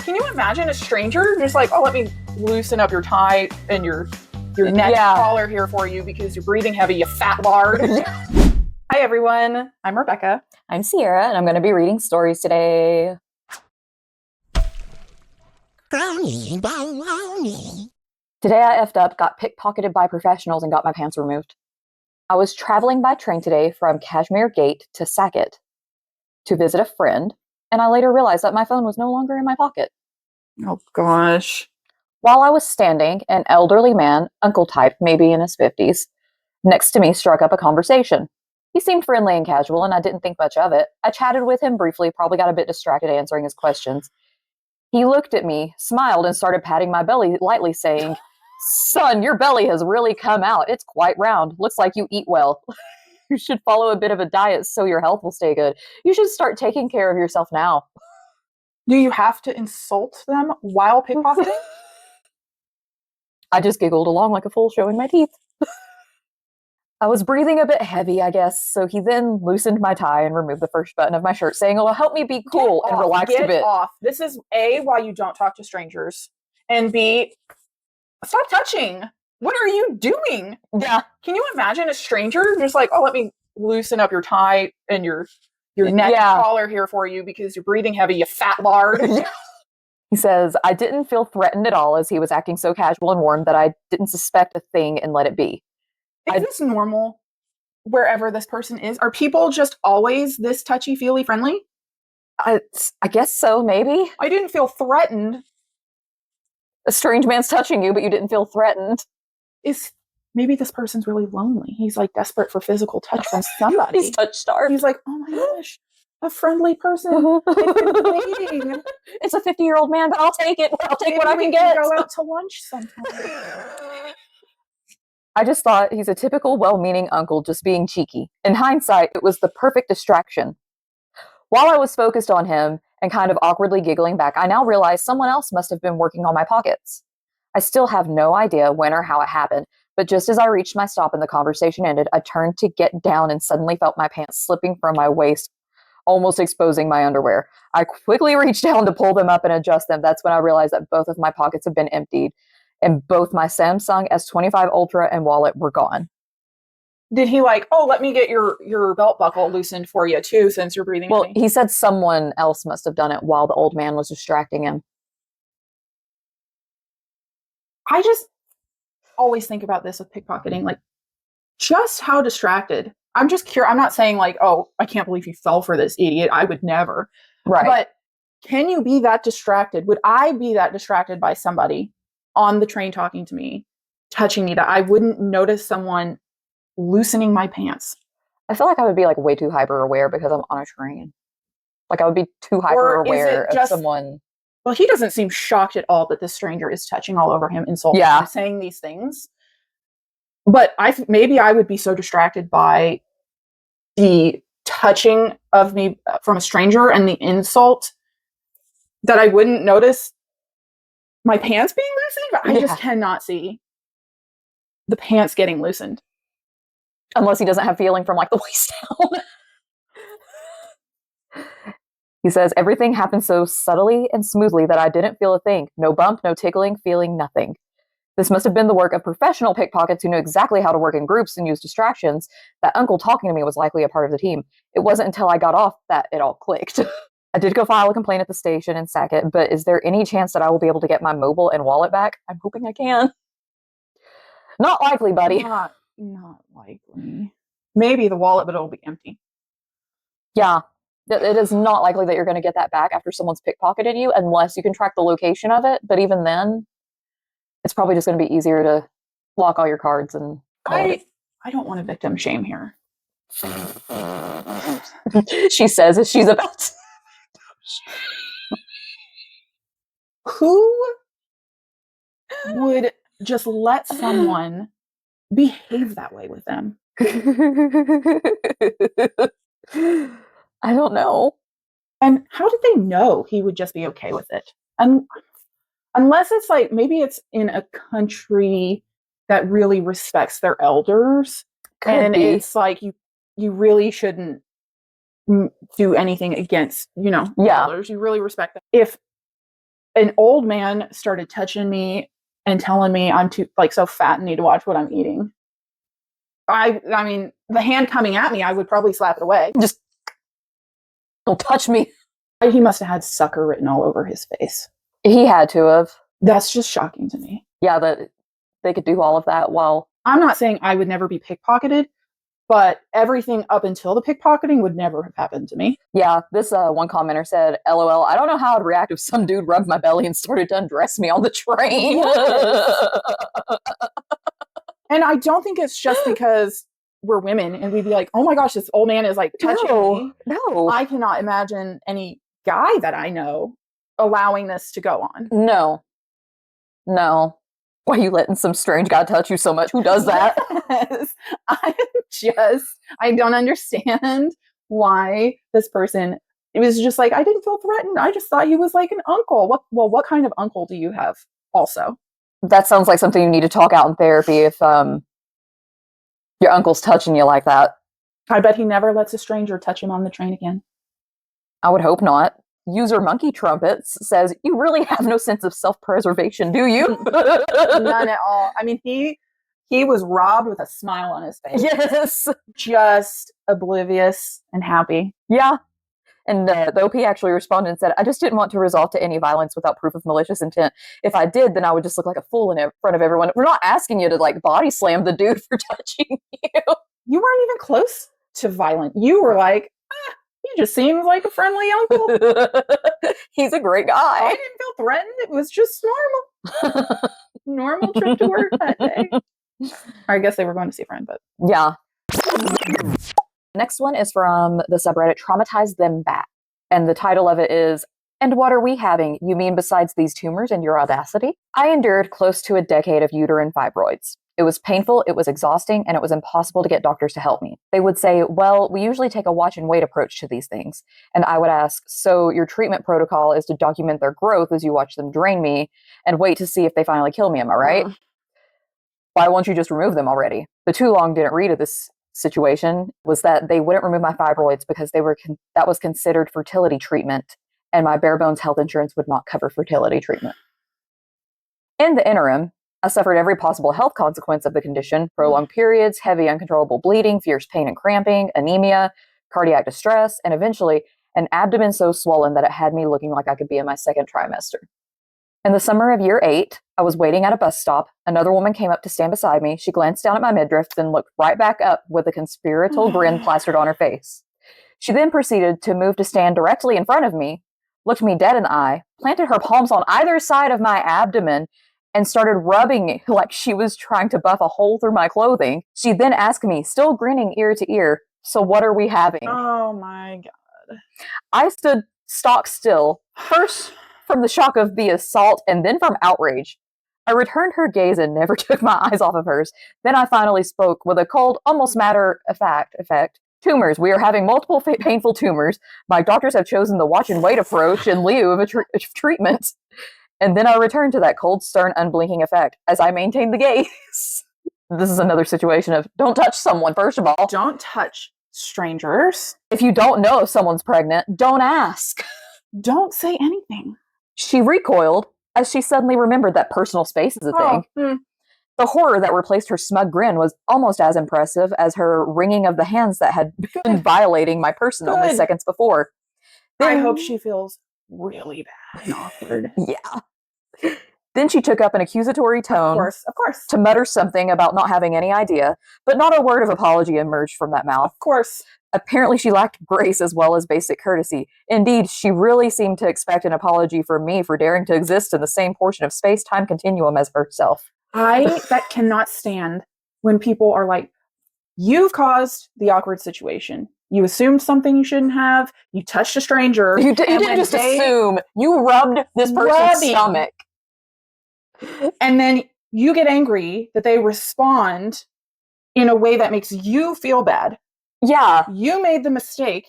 Can you imagine a stranger just like, oh, let me loosen up your tie and your neck collar here for you because you're breathing heavy, you fat lard. Hi, everyone. I'm Rebecca. I'm Ciera, and I'm going to be reading stories today. Today I effed up, got pickpocketed by professionals, and got my pants removed. I was traveling by train today from Kashmir Gate to Saket to visit a friend, and I later realized that my phone was no longer in my pocket. Oh, gosh. While I was standing, an elderly man, uncle type, maybe in his 50s, next to me struck up a conversation. He seemed friendly and casual, and I didn't think much of it. I chatted with him briefly, probably got a bit distracted answering his questions. He looked at me, smiled, and started patting my belly lightly, saying, "Son, your belly has really come out. It's quite round. Looks like you eat well. You should follow a bit of a diet so your health will stay good. You should start taking care of yourself now." Do you have to insult them while pickpocketing? I just giggled along like a fool, showing my teeth. I was breathing a bit heavy, I guess, so he then loosened my tie and removed the first button of my shirt, saying, "Oh, help me be cool," and relaxed a bit. Get off. This is A, why you don't talk to strangers, and B, stop touching. What are you doing? Yeah. Can you imagine a stranger just like, oh, let me loosen up your tie and your neck collar here for you because you're breathing heavy, you fat lard. He says, "I didn't feel threatened at all as he was acting so casual and warm that I didn't suspect a thing and let it be." Is this normal wherever this person is? Are people just always this touchy-feely friendly? I guess so, maybe. I didn't feel threatened. A strange man's touching you, but you didn't feel threatened. Maybe this person's really lonely. He's like desperate for physical touch from somebody. He's touch starved. He's like, oh my gosh, a friendly person. It's been waiting. It's a 50-year-old man, but I'll take it. I'll take what I can get. Go out to lunch sometime. I just thought he's a typical well-meaning uncle just being cheeky. In hindsight, it was the perfect distraction. While I was focused on him and kind of awkwardly giggling back, I now realize someone else must have been working on my pockets. I still have no idea when or how it happened, but just as I reached my stop and the conversation ended, I turned to get down and suddenly felt my pants slipping from my waist, almost exposing my underwear. I quickly reached down to pull them up and adjust them. That's when I realized that both of my pockets had been emptied, and both my Samsung S25 Ultra and wallet were gone. Did he like, oh, let me get your belt buckle loosened for you too, since you're breathing heavy? He said someone else must have done it while the old man was distracting him. I just always think about this with pickpocketing, like just how distracted. I'm just curious. I'm not saying like, oh, I can't believe you fell for this idiot. I would never. Right. But can you be that distracted? Would I be that distracted by somebody on the train talking to me, touching me, that I wouldn't notice someone loosening my pants? I feel like I would be like way too hyper aware because I'm on a train. Like I would be too hyper aware of someone. Well, he doesn't seem shocked at all that this stranger is touching all over him, insulting him, saying these things. But maybe I would be so distracted by the touching of me from a stranger and the insult that I wouldn't notice my pants being loosened. But I just cannot see the pants getting loosened. Unless he doesn't have feeling from like the waist down. He says, "Everything happened so subtly and smoothly that I didn't feel a thing. No bump, no tickling, feeling nothing. This must have been the work of professional pickpockets who knew exactly how to work in groups and use distractions. That uncle talking to me was likely a part of the team. It wasn't until I got off that it all clicked." I did go file a complaint at the station in Saket, but is there any chance that I will be able to get my mobile and wallet back? I'm hoping I can. Not likely, buddy. Not likely. Maybe the wallet, but it'll be empty. Yeah. It is not likely that you're going to get that back after someone's pickpocketed you unless you can track the location of it. But even then, it's probably just going to be easier to lock all your cards and call it. I don't want to victim shame here. She says as she's about to. Who would just let someone behave that way with them? I don't know. And how did they know he would just be okay with it? Unless it's like, maybe it's in a country that really respects their elders. It's like, you really shouldn't do anything against, elders. You really respect them. If an old man started touching me and telling me I'm too so fat and need to watch what I'm eating. I mean, the hand coming at me, I would probably slap it away. Just don't touch me. He must have had sucker written all over his face. He had to have. That's just shocking to me. Yeah, that they could do all of that while... I'm not saying I would never be pickpocketed, but everything up until the pickpocketing would never have happened to me. Yeah, this one commenter said, LOL, I don't know how I'd react if some dude rubbed my belly and started to undress me on the train. Yes. And I don't think it's just because we're women and we'd be like, oh my gosh, this old man is like touching me. No. I cannot imagine any guy that I know allowing this to go on. No. Why are you letting some strange guy touch you so much? Who does that? Yes. I don't understand why this person, it was just like, I didn't feel threatened. I just thought he was like an uncle. What kind of uncle do you have also? That sounds like something you need to talk out in therapy if your uncle's touching you like that. I bet he never lets a stranger touch him on the train again. I would hope not. User Monkey Trumpets says, you really have no sense of self-preservation, do you? None at all. I mean, he was robbed with a smile on his face. Yes. Just oblivious and happy. Yeah. And the OP actually responded and said, I just didn't want to resort to any violence without proof of malicious intent. If I did, then I would just look like a fool in front of everyone. We're not asking you to like body slam the dude for touching you. You weren't even close to violent. You were like, he just seems like a friendly uncle. He's a great guy. I didn't feel threatened. It was just normal. Normal trip to work that day. I guess they were going to see a friend, but... Yeah. Next one is from the subreddit Traumatize Them Back. And the title of it is, And what are we having? You mean besides these tumors and your audacity? I endured close to a decade of uterine fibroids. It was painful, it was exhausting, and it was impossible to get doctors to help me. They would say, well, we usually take a watch and wait approach to these things. And I would ask, so your treatment protocol is to document their growth as you watch them drain me and wait to see if they finally kill me, am I right? Why won't you just remove them already? The too long didn't read of this situation was that they wouldn't remove my fibroids because that was considered fertility treatment, and my bare bones health insurance would not cover fertility treatment. In the interim, I suffered every possible health consequence of the condition: prolonged periods, heavy uncontrollable bleeding, fierce pain and cramping, anemia, cardiac distress, and eventually an abdomen so swollen that it had me looking like I could be in my second trimester. In the summer of year 8, I was waiting at a bus stop. Another woman came up to stand beside me. She glanced down at my midriff, then looked right back up with a conspiratorial grin plastered on her face. She then proceeded to move to stand directly in front of me, looked me dead in the eye, planted her palms on either side of my abdomen, and started rubbing me like she was trying to buff a hole through my clothing. She then asked me, still grinning ear to ear, so what are we having? Oh my God. I stood stock still, first from the shock of the assault and then from outrage. I returned her gaze and never took my eyes off of hers. Then I finally spoke with a cold, almost matter-of-fact effect. Tumors. We are having multiple painful tumors. My doctors have chosen the watch and wait approach in lieu of a treatment. And then I returned to that cold, stern, unblinking effect as I maintained the gaze. This is another situation of don't touch someone, first of all. Don't touch strangers. If you don't know if someone's pregnant, don't ask. Don't say anything. She recoiled as she suddenly remembered that personal space is a thing. The horror that replaced her smug grin was almost as impressive as her wringing of the hands that had been violating my person only seconds before. Then, I hope she feels really bad and awkward. Yeah. Then she took up an accusatory tone of course, to mutter something about not having any idea, but not a word of apology emerged from that mouth. Of course. Apparently she lacked grace as well as basic courtesy. Indeed, she really seemed to expect an apology from me for daring to exist in the same portion of space-time continuum as herself. That cannot stand when people are like, you've caused the awkward situation. You assumed something you shouldn't have. You touched a stranger. You didn't just assume. You rubbed this person's stomach. And then you get angry that they respond in a way that makes you feel bad. Yeah. You made the mistake.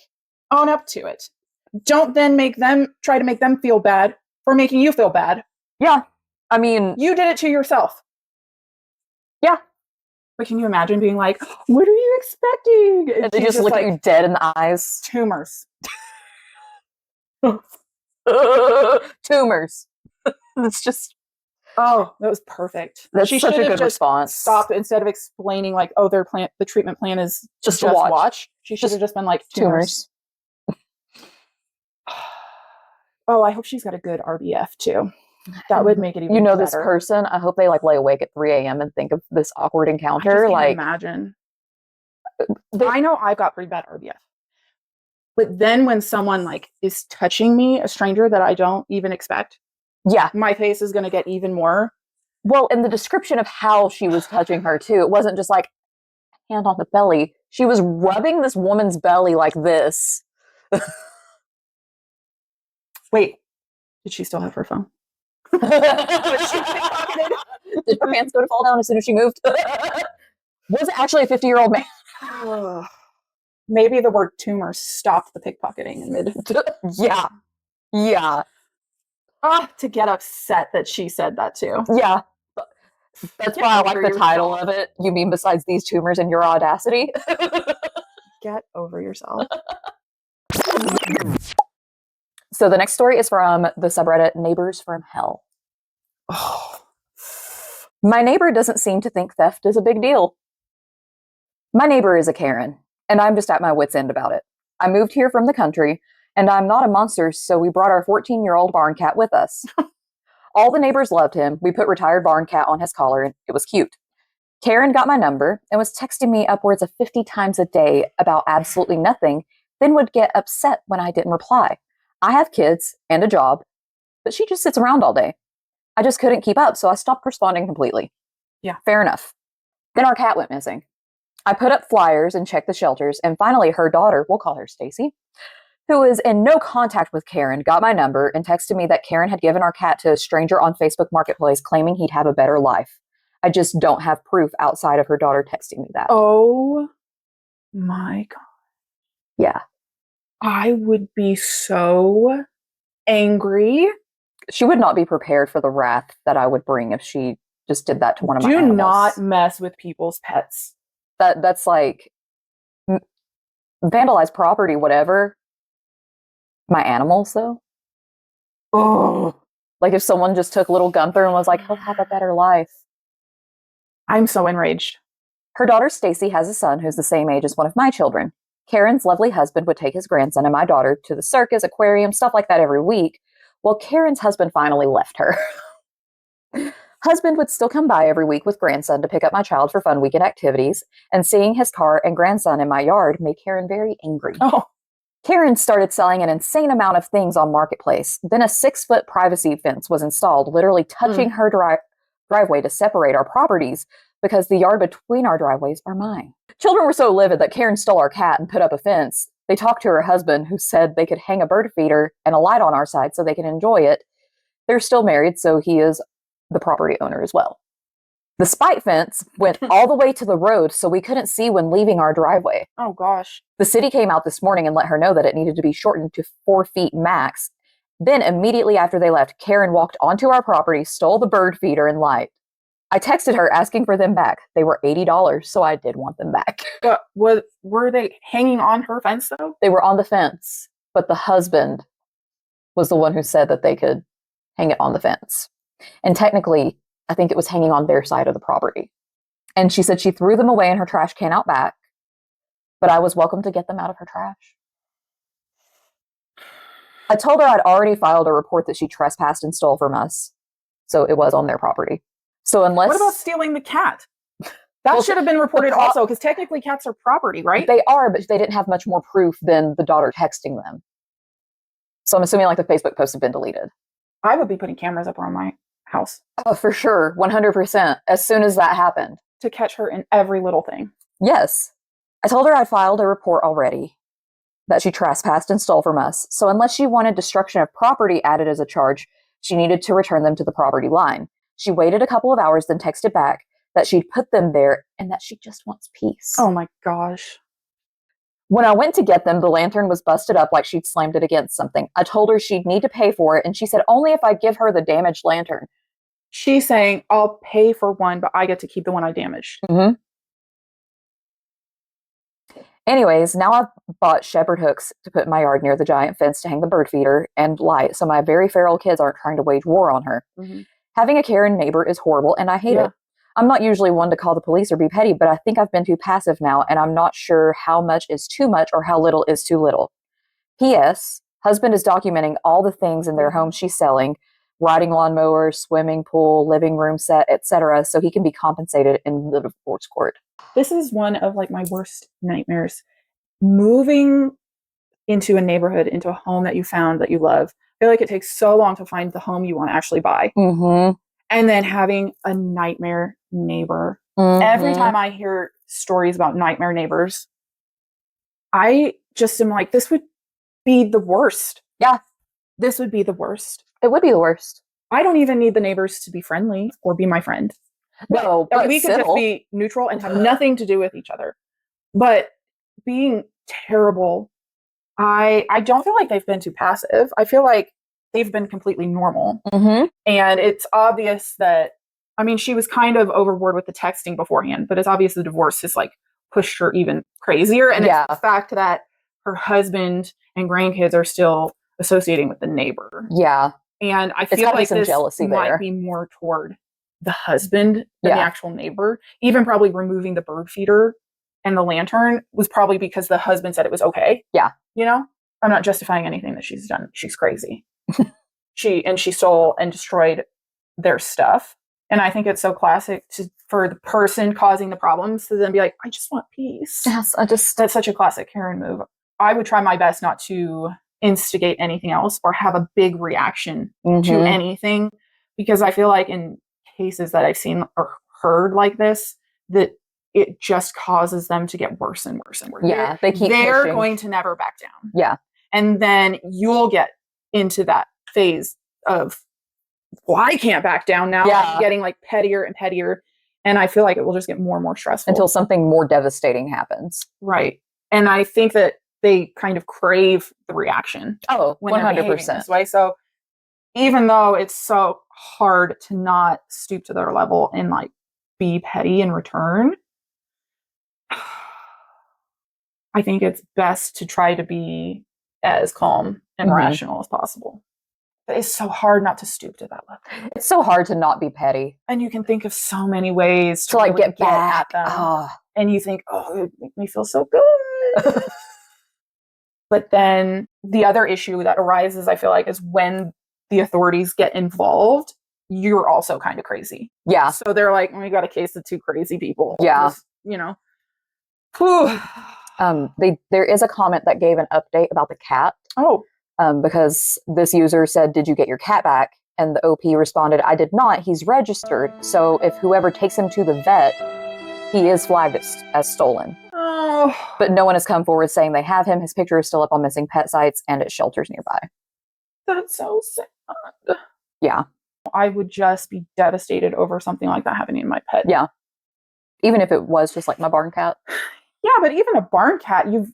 Own up to it. Don't then try to make them feel bad for making you feel bad. Yeah. I mean, you did it to yourself. Yeah. But can you imagine being like, what are you expecting? And they just look at you dead in the eyes. Tumors. Tumors. It's just... Oh, that was perfect. That's she such a should have good just response. stopped instead of explaining like, oh, the treatment plan is just watch. She should have just been like tumors. Oh, I hope she's got a good RBF too. That would make it even better. This person, I hope they like lay awake at 3 a.m. and think of this awkward encounter. I just can't imagine. I know I've got pretty bad RBF. But then when someone like is touching me, a stranger that I don't even expect, my face is going to get even more. Well, in the description of how she was touching her too, it wasn't just like hand on the belly. She was rubbing this woman's belly like this. Wait, did she still have her phone? Did her pants go to fall down as soon as she moved? Was it actually a 50-year-old man? Maybe the word tumors stopped the pickpocketing in mid. Yeah. To get upset that she said that too. Yeah. That's why I like the title of it. You mean besides these tumors and your audacity? Get over yourself. So the next story is from the subreddit Neighbors from Hell. My neighbor doesn't seem to think theft is a big deal. My neighbor is a Karen, and I'm just at my wit's end about it. I moved here from the country, and I'm not a monster, so we brought our 14-year-old barn cat with us. All the neighbors loved him. We put retired barn cat on his collar, and it was cute. Karen got my number and was texting me upwards of 50 times a day about absolutely nothing, then would get upset when I didn't reply. I have kids and a job, but she just sits around all day. I just couldn't keep up, so I stopped responding completely. Yeah. Fair enough. Then our cat went missing. I put up flyers and checked the shelters, and finally her daughter, we'll call her Stacy, who is in no contact with Karen, got my number and texted me that Karen had given our cat to a stranger on Facebook Marketplace claiming he'd have a better life. I just don't have proof outside of her daughter texting me that. Oh my God. Yeah. I would be so angry. She would not be prepared for the wrath that I would bring if she just did that to one of my animals. Do not mess with people's pets. That's like vandalized property, whatever. My animals, though. Oh, like if someone just took little Gunther and was like, he'll have a better life. I'm so enraged. Her daughter Stacy has a son who's the same age as one of my children. Karen's lovely husband would take his grandson and my daughter to the circus, aquarium, stuff like that every week. Well, Karen's husband finally left her. Husband would still come by every week with grandson to pick up my child for fun weekend activities, and seeing his car and grandson in my yard made Karen very angry. Oh. Karen started selling an insane amount of things on Marketplace. Then a 6-foot privacy fence was installed, literally touching her driveway to separate our properties because the yard between our driveways are mine. Children were so livid that Karen stole our cat and put up a fence. They talked to her husband, who said they could hang a bird feeder and a light on our side so they can enjoy it. They're still married, so he is the property owner as well. The spite fence went all the way to the road, so we couldn't see when leaving our driveway. Oh, gosh. The city came out this morning and let her know that it needed to be shortened to 4 feet max. Then, immediately after they left, Karen walked onto our property, stole the bird feeder and light. I texted her asking for them back. They were $80, so I did want them back. But were they hanging on her fence, though? They were on the fence, but the husband was the one who said that they could hang it on the fence. And technically, I think it was hanging on their side of the property. And she said she threw them away in her trash can out back, but I was welcome to get them out of her trash. I told her I'd already filed a report that she trespassed and stole from us, so it was on their property. So unless... What about stealing the cat? That should have been reported also, because technically cats are property, right? They are, but they didn't have much more proof than the daughter texting them. So I'm assuming like the Facebook post had been deleted. I would be putting cameras up around my house. Oh, for sure. 100%. As soon as that happened. To catch her in every little thing. Yes. I told her I'd filed a report already that she trespassed and stole from us. So unless she wanted destruction of property added as a charge, she needed to return them to the property line. She waited a couple of hours, then texted back that she'd put them there and that she just wants peace. Oh my gosh. When I went to get them, the lantern was busted up like she'd slammed it against something. I told her she'd need to pay for it, and she said only if I give her the damaged lantern. She's saying, I'll pay for one, but I get to keep the one I damaged. Mm-hmm. Anyways, now I've bought shepherd hooks to put in my yard near the giant fence to hang the bird feeder and light, so my very feral kids aren't trying to wage war on her. Mm-hmm. Having a Karen neighbor is horrible, and I hate it. I'm not usually one to call the police or be petty, but I think I've been too passive now, and I'm not sure how much is too much or how little is too little. P.S. Husband is documenting all the things in their home she's selling, riding lawnmower, swimming pool, living room set, etc., so he can be compensated in the divorce court. This is one of like my worst nightmares. Moving into a neighborhood, into a home that you found that you love. I feel like it takes so long to find the home you want to actually buy. Mm-hmm. And then having a nightmare neighbor. Mm-hmm. Every time I hear stories about nightmare neighbors, I just am like, this would be the worst. Yeah. This would be the worst. It would be the worst. I don't even need the neighbors to be friendly or be my friend. No, but we could just be neutral and have nothing to do with each other. But being terrible, I don't feel like they've been too passive. I feel like they've been completely normal. Mm-hmm. And it's obvious that, I mean, she was kind of overboard with the texting beforehand, but it's obvious the divorce has like pushed her even crazier. And it's the fact that her husband and grandkids are still associating with the neighbor. Yeah. And I feel like some this jealousy might there. be more toward the husband than the actual neighbor. Even probably removing the bird feeder and the lantern was probably because the husband said it was okay. Yeah. You know, I'm not justifying anything that she's done. She's crazy. She stole and destroyed their stuff. And I think it's so classic for the person causing the problems to then be like, I just want peace. Yes, that's such a classic Karen move. I would try my best not to instigate anything else or have a big reaction to anything, because I feel like in cases that I've seen or heard like this, that it just causes them to get worse and worse and worse. Yeah, they're pushing. going to never back down. Yeah. And then you'll get into that phase of, well, I can't back down now. Yeah. I'm getting like pettier and pettier. And I feel like it will just get more and more stressful. Until something more devastating happens. Right. And I think that they kind of crave the reaction. Oh, when 100%. This way. So even though it's so hard to not stoop to their level and like be petty in return, I think it's best to try to be as calm and rational as possible. But it's so hard not to stoop to that level. It's so hard to not be petty. And you can think of so many ways to like get back at them. Oh. And you think, oh, it would make me feel so good. But then the other issue that arises, I feel like, is when the authorities get involved, you're also kind of crazy. Yeah. So they're like, we got a case of two crazy people. Yeah. Just, you know. Whew. There is a comment that gave an update about the cat. Oh. Because this user said, did you get your cat back? And the OP responded, I did not. He's registered. So if whoever takes him to the vet, he is flagged as stolen. Oh. But no one has come forward saying they have him. His picture is still up on missing pet sites and at shelters nearby. That's so sad. Yeah. I would just be devastated over something like that happening to my pet. Yeah. Even if it was just like my barn cat. Yeah, but even a barn cat, you've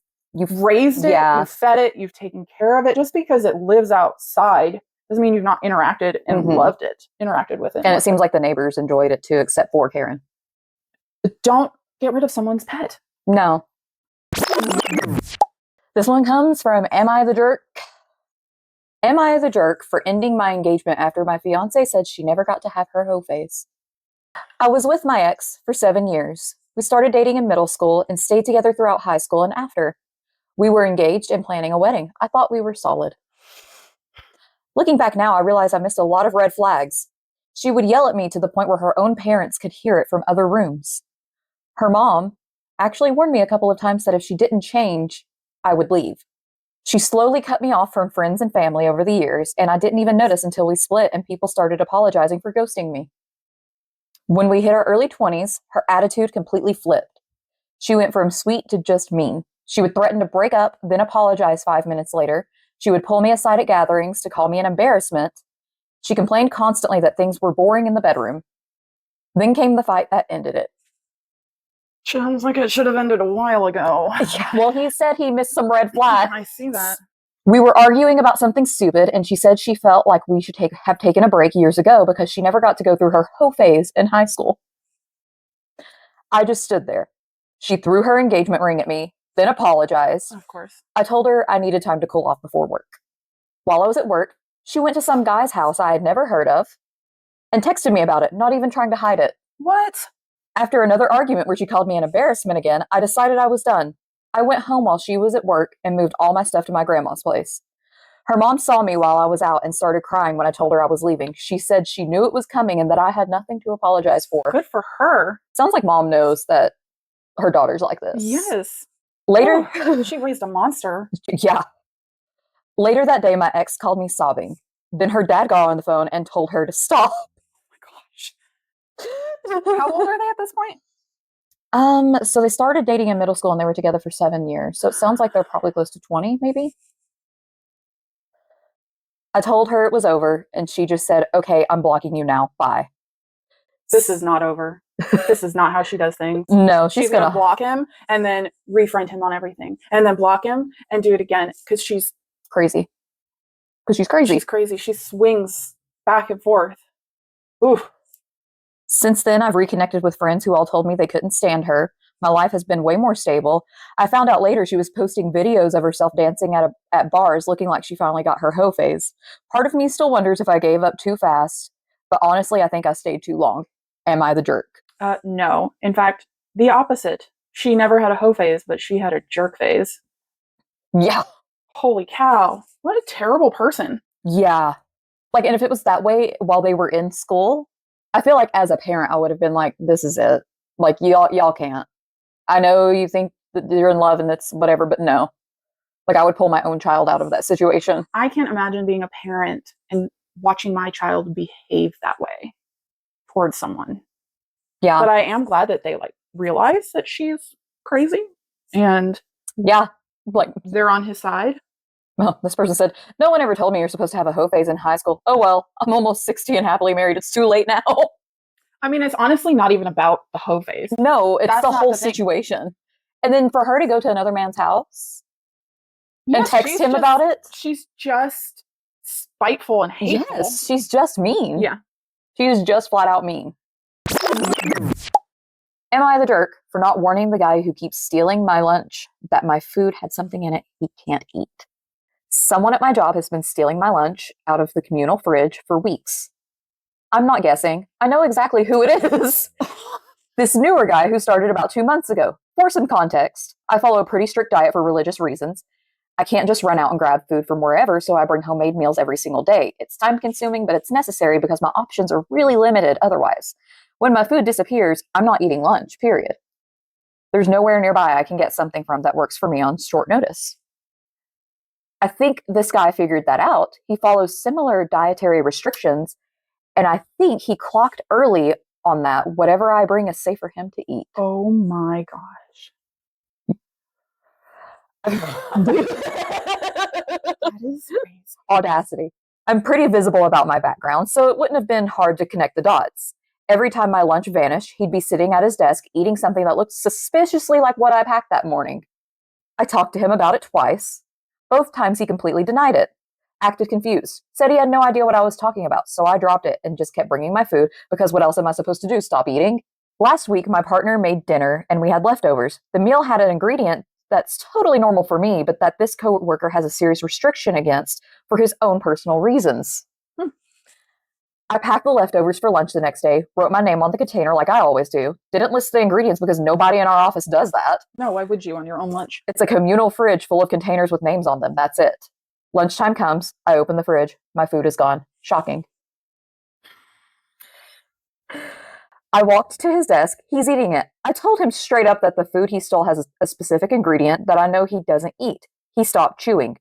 raised it, you've fed it, you've taken care of it. Just because it lives outside doesn't mean you've not interacted and interacted with it. And it seems like the neighbors enjoyed it too, except for Karen. Don't get rid of someone's pet. No. This one comes from Am I the Jerk? Am I the jerk for ending my engagement after my fiancé said she never got to have her hoe phase? I was with my ex for 7 years. We started dating in middle school and stayed together throughout high school and after. We were engaged and planning a wedding. I thought we were solid. Looking back now, I realize I missed a lot of red flags. She would yell at me to the point where her own parents could hear it from other rooms. Her mom actually warned me a couple of times that if she didn't change, I would leave. She slowly cut me off from friends and family over the years, and I didn't even notice until we split and people started apologizing for ghosting me. When we hit our early 20s, her attitude completely flipped. She went from sweet to just mean. She would threaten to break up, then apologize 5 minutes later. She would pull me aside at gatherings to call me an embarrassment. She complained constantly that things were boring in the bedroom. Then came the fight that ended it. Sounds like it should have ended a while ago. Yeah, well, he said he missed some red flags. I see that. We were arguing about something stupid, and she said she felt like we should have taken a break years ago because she never got to go through her hoe phase in high school. I just stood there. She threw her engagement ring at me, then apologized. Of course. I told her I needed time to cool off before work. While I was at work, she went to some guy's house I had never heard of and texted me about it, not even trying to hide it. What? After another argument where she called me an embarrassment again, I decided I was done. I went home while she was at work and moved all my stuff to my grandma's place. Her mom saw me while I was out and started crying when I told her I was leaving. She said she knew it was coming and that I had nothing to apologize for. Good for her. Sounds like mom knows that her daughter's like this. Yes. Later, she raised a monster. Yeah. Later that day, my ex called me sobbing. Then her dad got on the phone and told her to stop. Oh my gosh. How old are they at this point? So they started dating in middle school and they were together for 7 years. So it sounds like they're probably close to 20, maybe. I told her it was over and she just said, okay, I'm blocking you now. Bye. This is not over. This is not how she does things. No, she's gonna block him and then refriend him on everything and then block him and do it again because she's crazy. Because she's crazy. She's crazy. She swings back and forth. Oof. Since then, I've reconnected with friends who all told me they couldn't stand her. My life has been way more stable. I found out later she was posting videos of herself dancing at bars looking like she finally got her hoe phase. Part of me still wonders if I gave up too fast, but honestly, I think I stayed too long. Am I the jerk? No. In fact, the opposite. She never had a hoe phase, but she had a jerk phase. Yeah. Holy cow. What a terrible person. Yeah. Like, and if it was that way while they were in school, I feel like as a parent, I would have been like, this is it. Like, y'all can't. I know you think that you're in love and that's whatever, but no. Like, I would pull my own child out of that situation. I can't imagine being a parent and watching my child behave that way towards someone. Yeah. But I am glad that they realize that she's crazy and yeah, like they're on his side. Well, this person said, no one ever told me you're supposed to have a hoe phase in high school. Oh, well, I'm almost 60 and happily married. It's too late now. I mean, it's honestly not even about the hoe phase. No, it's the whole situation. And then for her to go to another man's house and text him about it. She's just spiteful and hateful. Yes, she's just mean. Yeah. She is just flat out mean. Am I the jerk for not warning the guy who keeps stealing my lunch that my food had something in it he can't eat? Someone at my job has been stealing my lunch out of the communal fridge for weeks. I'm not guessing. I know exactly who it is. This newer guy who started about 2 months ago. For some context, I follow a pretty strict diet for religious reasons. I can't just run out and grab food from wherever, so I bring homemade meals every single day. It's time-consuming, but it's necessary because my options are really limited otherwise. When my food disappears, I'm not eating lunch, period. There's nowhere nearby I can get something from that works for me on short notice. I think this guy figured that out. He follows similar dietary restrictions, and I think he clocked early on that. Whatever I bring is safe for him to eat. Oh my gosh. That is crazy. Audacity. I'm pretty visible about my background, so it wouldn't have been hard to connect the dots. Every time my lunch vanished, he'd be sitting at his desk eating something that looked suspiciously like what I packed that morning. I talked to him about it twice. Both times he completely denied it, acted confused, said he had no idea what I was talking about, so I dropped it and just kept bringing my food because what else am I supposed to do, stop eating? Last week, my partner made dinner and we had leftovers. The meal had an ingredient that's totally normal for me, but that this coworker has a serious restriction against for his own personal reasons. I packed the leftovers for lunch the next day, wrote my name on the container like I always do, didn't list the ingredients because nobody in our office does that. No, why would you on your own lunch? It's a communal fridge full of containers with names on them. That's it. Lunchtime comes, I open the fridge, my food is gone. Shocking. I walked to his desk, he's eating it. I told him straight up that the food he stole has a specific ingredient that I know he doesn't eat. He stopped chewing.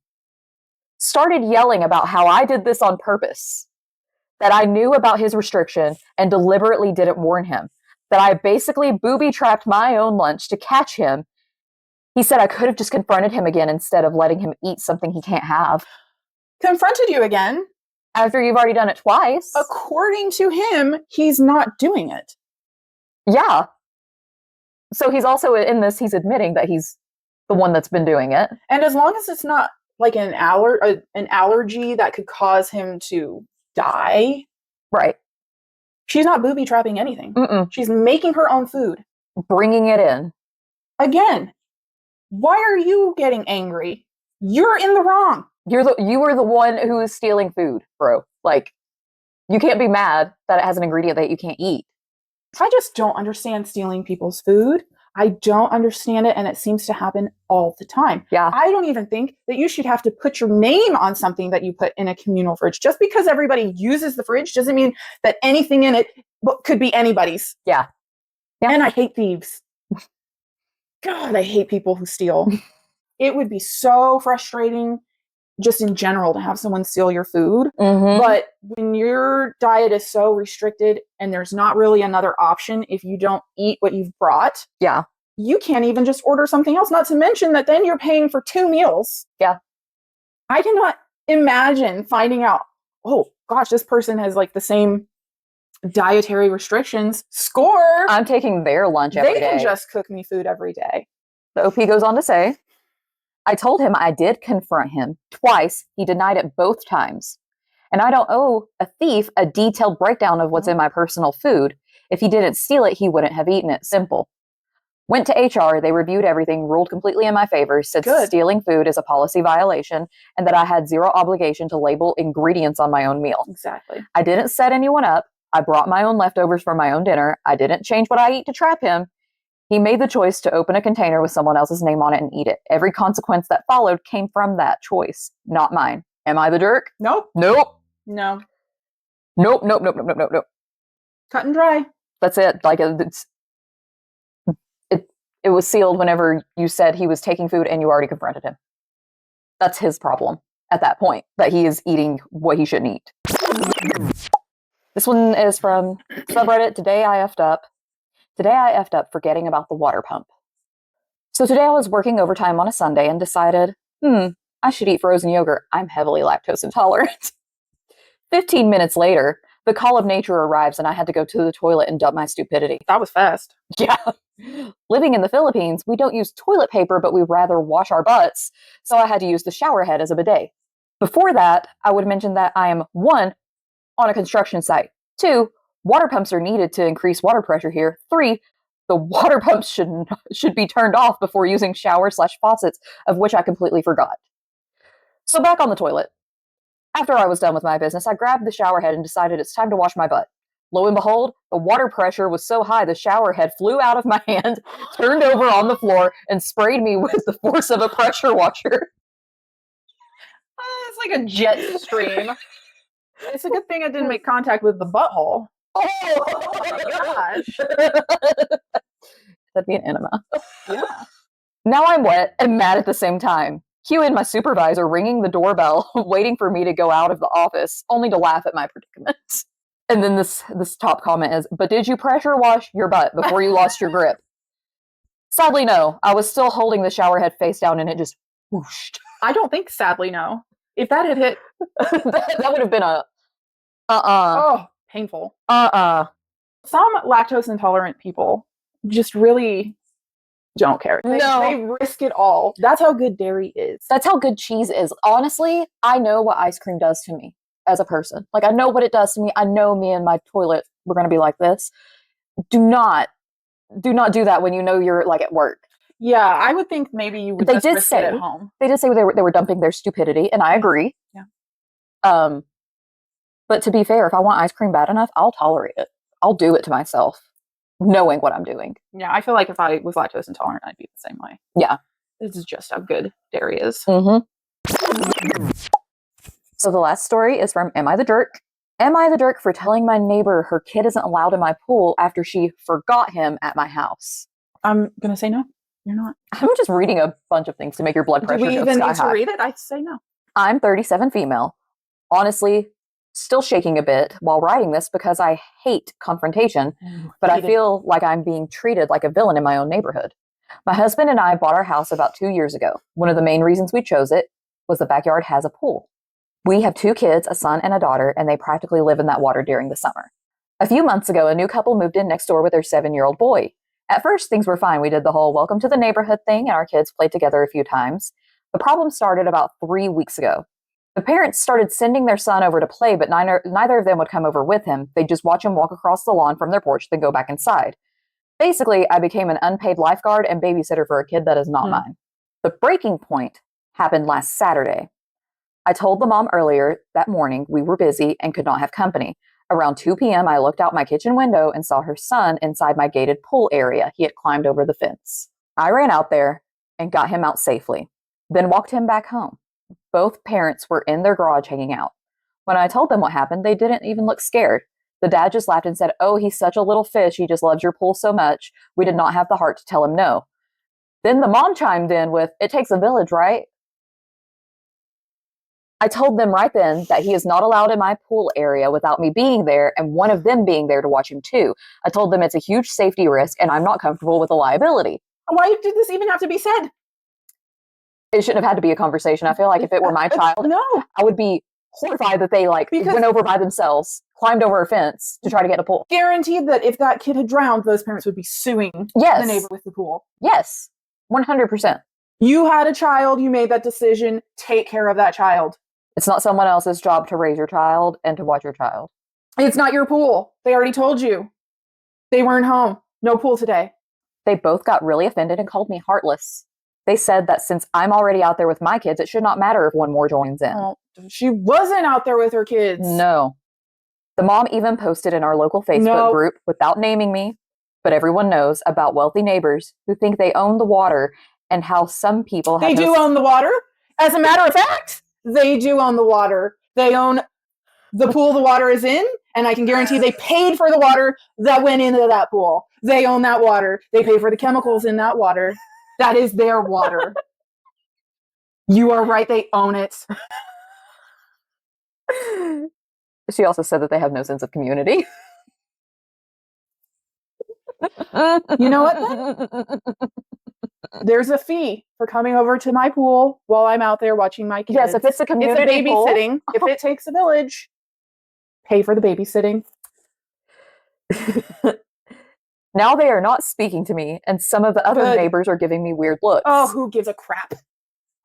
Started yelling about how I did this on purpose. That I knew about his restriction and deliberately didn't warn him. That I basically booby-trapped my own lunch to catch him. He said I could have just confronted him again instead of letting him eat something he can't have. Confronted you again? After you've already done it twice. According to him, he's not doing it. Yeah. So he's also in this, he's admitting that he's the one that's been doing it. And as long as it's not like an allergy that could cause him to die. Right. She's not booby-trapping anything. Mm-mm. She's making her own food. Bringing it in. Again, Why are you getting angry? You're in the wrong. You were the one who is stealing food, bro. Like, you can't be mad that it has an ingredient that you can't eat. I just don't understand stealing people's food. I don't understand it, and it seems to happen all the time. Yeah. I don't even think that you should have to put your name on something that you put in a communal fridge. Just because everybody uses the fridge doesn't mean that anything in it could be anybody's. Yeah. And I hate thieves. God, I hate people who steal. It would be so frustrating just in general to have someone steal your food. Mm-hmm. But when your diet is so restricted and there's not really another option if you don't eat what you've brought, yeah, you can't even just order something else, not to mention that then you're paying for 2 meals. Yeah. I cannot imagine finding out, oh gosh, this person has like the same dietary restrictions. Score! I'm taking their lunch every day. They can just cook me food every day. The OP goes on to say, I told him I did confront him twice. He denied it both times. And I don't owe a thief a detailed breakdown of what's in my personal food. If he didn't steal it, he wouldn't have eaten it. Simple. Went to HR. They reviewed everything, ruled completely in my favor, said stealing food is a policy violation, and that I had zero obligation to label ingredients on my own meal. Exactly. I didn't set anyone up. I brought my own leftovers for my own dinner. I didn't change what I eat to trap him. He made the choice to open a container with someone else's name on it and eat it. Every consequence that followed came from that choice, not mine. Am I the jerk? Nope. Nope. No. Nope, nope, nope, nope, nope, nope, nope. Cut and dry. That's it. Like, it was sealed whenever you said he was taking food and you already confronted him. That's his problem at that point, that he is eating what he shouldn't eat. This one is from subreddit, Today I Effed Up. Today I effed up forgetting about the water pump. So today I was working overtime on a Sunday and decided, I should eat frozen yogurt. I'm heavily lactose intolerant. 15 minutes later, the call of nature arrives and I had to go to the toilet and dump my stupidity. That was fast. Yeah. Living in the Philippines, we don't use toilet paper, but we rather wash our butts. So I had to use the shower head as a bidet. Before that, I would mention that I am 1, on a construction site. 2, water pumps are needed to increase water pressure here. 3, the water pumps should be turned off before using shower/faucets, of which I completely forgot. So back on the toilet. After I was done with my business, I grabbed the shower head and decided it's time to wash my butt. Lo and behold, the water pressure was so high the shower head flew out of my hand, turned over on the floor, and sprayed me with the force of a pressure washer. It's like a jet stream. It's a good thing I didn't make contact with the butthole. Oh my gosh. That'd be an enema. Yeah. Now I'm wet and mad at the same time. Cue in my supervisor ringing the doorbell, waiting for me to go out of the office, only to laugh at my predicament. And then this top comment is, but did you pressure wash your butt before you lost your grip? Sadly, no. I was still holding the shower head face down and it just whooshed. I don't think sadly, no. If that had hit... that would have been a Oh, painful. Some lactose intolerant people just really don't care. They risk it all. That's how good dairy is. That's how good cheese is. Honestly, I know what ice cream does to me as a person. Like, I know what it does to me. I know me and my toilet, we're going to be like this. Do not do that when you know you're like at work. Yeah, I would think maybe you would just risk it at home. They did say they were dumping their stupidity, and I agree. Yeah. But to be fair, if I want ice cream bad enough, I'll tolerate it. I'll do it to myself, knowing what I'm doing. Yeah, I feel like if I was lactose intolerant, I'd be the same way. Yeah. This is just how good dairy is. Mm-hmm. So the last story is from Am I the Jerk? Am I the jerk for telling my neighbor her kid isn't allowed in my pool after she forgot him at my house? I'm going to say no. You're not. I'm just reading a bunch of things to make your blood pressure go sky high. Do we even need to read it? I'd say no. I'm 37 female. Honestly, still shaking a bit while writing this because I hate confrontation, but I feel like I'm being treated like a villain in my own neighborhood. My husband and I bought our house about 2 years ago. One of the main reasons we chose it was the backyard has a pool. We have 2 kids, a son and a daughter, and they practically live in that water during the summer. A few months ago, a new couple moved in next door with their 7-year-old boy. At first, things were fine. We did the whole welcome to the neighborhood thing, and our kids played together a few times. The problem started about 3 weeks ago. The parents started sending their son over to play, but neither of them would come over with him. They'd just watch him walk across the lawn from their porch, then go back inside. Basically, I became an unpaid lifeguard and babysitter for a kid that is not mine. The breaking point happened last Saturday. I told the mom earlier that morning we were busy and could not have company. Around 2 p.m., I looked out my kitchen window and saw her son inside my gated pool area. He had climbed over the fence. I ran out there and got him out safely, then walked him back home. Both parents were in their garage hanging out. When I told them what happened, they didn't even look scared. The dad just laughed and said, "Oh, he's such a little fish. He just loves your pool so much. We did not have the heart to tell him no." Then the mom chimed in with, "It takes a village, right?" I told them right then that he is not allowed in my pool area without me being there and one of them being there to watch him too. I told them it's a huge safety risk and I'm not comfortable with the liability. Why did this even have to be said? It shouldn't have had to be a conversation. I feel like if it were my child, no, I would be horrified that they went over by themselves, climbed over a fence to try to get a pool. Guaranteed that if that kid had drowned, those parents would be suing the neighbor with the pool. Yes, 100%. You had a child, you made that decision, take care of that child. It's not someone else's job to raise your child and to watch your child. It's not your pool. They already told you. They weren't home. No pool today. They both got really offended and called me heartless. They said that since I'm already out there with my kids, it should not matter if one more joins in. Oh, she wasn't out there with her kids. No. The mom even posted in our local Facebook group, without naming me, but everyone knows, about wealthy neighbors who think they own the water and how some people have... They do own the water. As a matter of fact, they do own the water. They own the pool the water is in, and I can guarantee they paid for the water that went into that pool. They own that water. They pay for the chemicals in that water. That is their water. You are right, they own it. She also said that they have no sense of community. You know what? There's a fee for coming over to my pool while I'm out there watching my kids. Yes, if it's a community pool. Babysitting. If it takes a village, pay for the babysitting. Now they are not speaking to me, and some of the other neighbors are giving me weird looks. Oh, who gives a crap?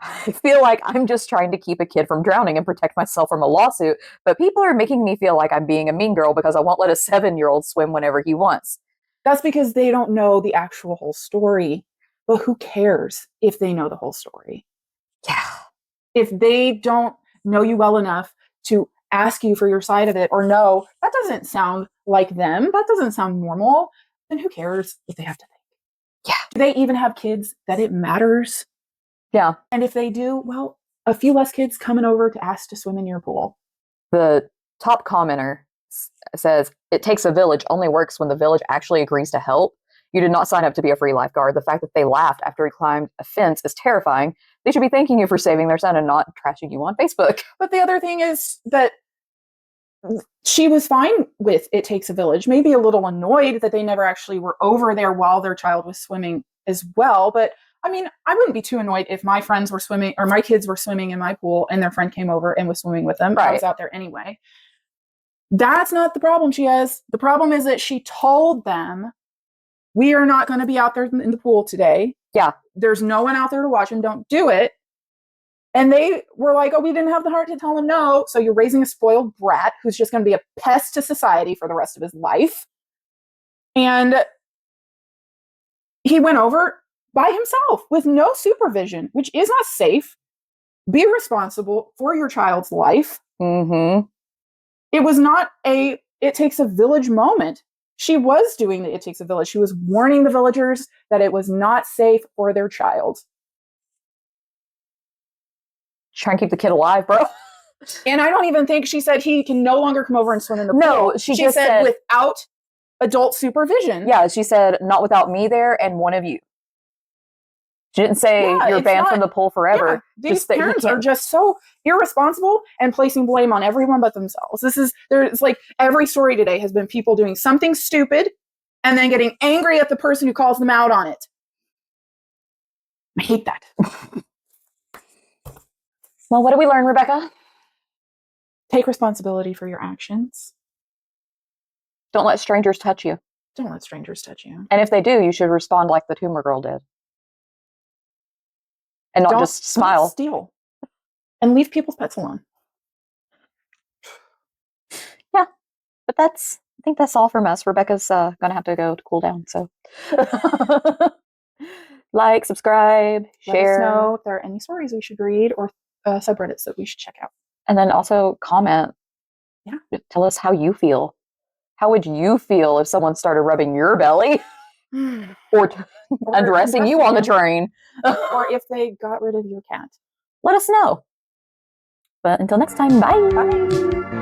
I feel like I'm just trying to keep a kid from drowning and protect myself from a lawsuit, but people are making me feel like I'm being a mean girl because I won't let a 7-year-old swim whenever he wants. That's because they don't know the actual whole story. But who cares if they know the whole story? Yeah. If they don't know you well enough to ask you for your side of it, or no, that doesn't sound like them, that doesn't sound normal, then who cares what they have to think? Yeah. Do they even have kids that it matters? Yeah. And if they do, well, a few less kids coming over to ask to swim in your pool. The top commenter says, "It takes a village only works when the village actually agrees to help. You did not sign up to be a free lifeguard. The fact that they laughed after he climbed a fence is terrifying. They should be thanking you for saving their son and not trashing you on Facebook." But the other thing is that she was fine with it takes a village, maybe a little annoyed that they never actually were over there while their child was swimming as well. But I mean, I wouldn't be too annoyed if my friends were swimming or my kids were swimming in my pool and their friend came over and was swimming with them. Right. I was out there anyway. That's not the problem she has. The problem is that she told them, we are not going to be out there in the pool today. Yeah. There's no one out there to watch them. Don't do it. And they were like, oh, we didn't have the heart to tell him no. So you're raising a spoiled brat who's just going to be a pest to society for the rest of his life. And he went over by himself with no supervision, which is not safe. Be responsible for your child's life. Mm-hmm. It was not it takes a village moment. She was doing the it takes a village. She was warning the villagers that it was not safe for their child. Try and keep the kid alive, bro. And I don't even think she said he can no longer come over and swim in the pool. No, she just said without adult supervision. Yeah, she said not without me there and one of you. She didn't say you're banned from the pool forever. Yeah, these parents are just so irresponsible and placing blame on everyone but themselves. There's like every story today has been people doing something stupid and then getting angry at the person who calls them out on it. I hate that. Well, what did we learn, Rebecca? Take responsibility for your actions. Don't let strangers touch you. Don't let strangers touch you. And if they do, you should respond like the tumor girl did. And not just smile. Don't steal. And leave people's pets alone. Yeah. But I think that's all from us. Rebecca's going to have to go to cool down. So Like, subscribe, share. Let us know if there are any stories we should read or subreddits that we should check out. And then also comment. Yeah. Tell us how you feel. How would you feel if someone started rubbing your belly or undressing you on the train? Or if they got rid of your cat. Let us know. But until next time, bye. Bye.